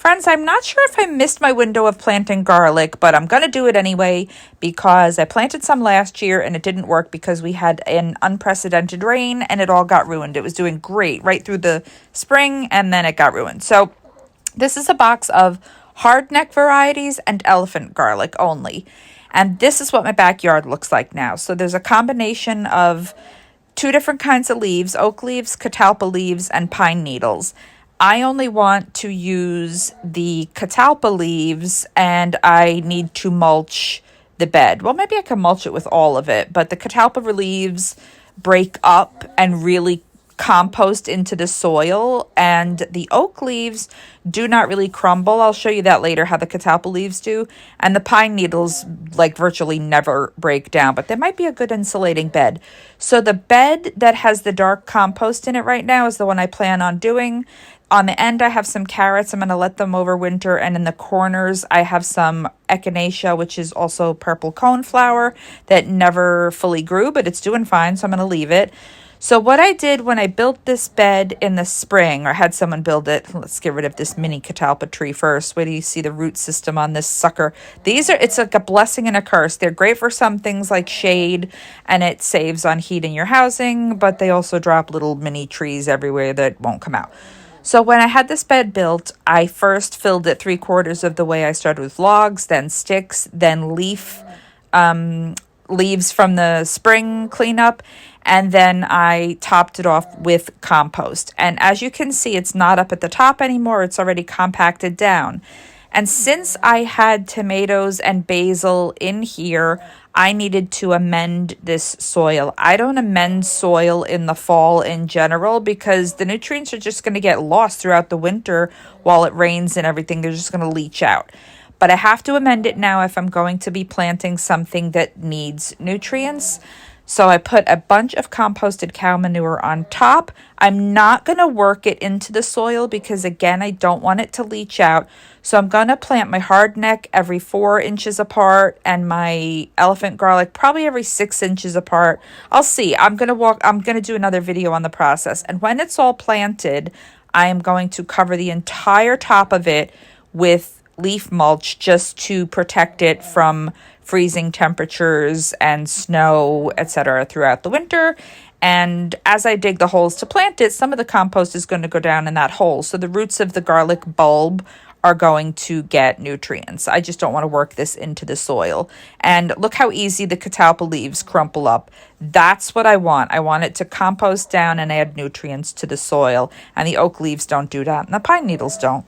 Friends, I'm not sure if I missed my window of planting garlic, but I'm going to do it anyway because I planted some last year and it didn't work because we had an unprecedented rain and it all got ruined. It was doing great right through the spring and then it got ruined. So this is a box of hardneck varieties and elephant garlic only. And this is what my backyard looks like now. So there's a combination of two different kinds of leaves: oak leaves, catalpa leaves, and pine needles. I only want to use the catalpa leaves and I need to mulch the bed. Well, maybe I can mulch it with all of it, but the catalpa leaves break up and really compost into the soil, and the oak leaves do not really crumble. I'll show you that later, how the catalpa leaves do. And the pine needles like virtually never break down, but they might be a good insulating bed. So the bed that has the dark compost in it right now is the one I plan on doing. On the end, I have some carrots. I'm going to let them overwinter. And in the corners, I have some echinacea, which is also purple coneflower that never fully grew, but it's doing fine, so I'm going to leave it. So what I did when I built this bed in the spring, or had someone build it, let's get rid of this mini catalpa tree first. Wait till you see the root system on this sucker. It's like a blessing and a curse. They're great for some things like shade, and it saves on heat in your housing, but they also drop little mini trees everywhere that won't come out. So when I had this bed built, I first filled it 3/4 of the way. I started with logs, then sticks, then leaves from the spring cleanup, and then I topped it off with compost. And as you can see, it's not up at the top anymore. It's already compacted down. And since I had tomatoes and basil in here, I needed to amend this soil. I don't amend soil in the fall in general because the nutrients are just going to get lost throughout the winter while it rains and everything. They're just going to leach out. But I have to amend it now if I'm going to be planting something that needs nutrients. So I put a bunch of composted cow manure on top. I'm not going to work it into the soil because, again, I don't want it to leach out. So I'm going to plant my hardneck every 4 inches apart and my elephant garlic probably every 6 inches apart. I'll see. I'm going to do another video on the process. And when it's all planted, I am going to cover the entire top of it with leaf mulch just to protect it from freezing temperatures and snow, etc. throughout the winter. And as I dig the holes to plant it, some of the compost is going to go down in that hole. So the roots of the garlic bulb are going to get nutrients. I just don't want to work this into the soil. And look how easy the catalpa leaves crumple up. That's what I want. I want it to compost down and add nutrients to the soil. And the oak leaves don't do that, and the pine needles don't.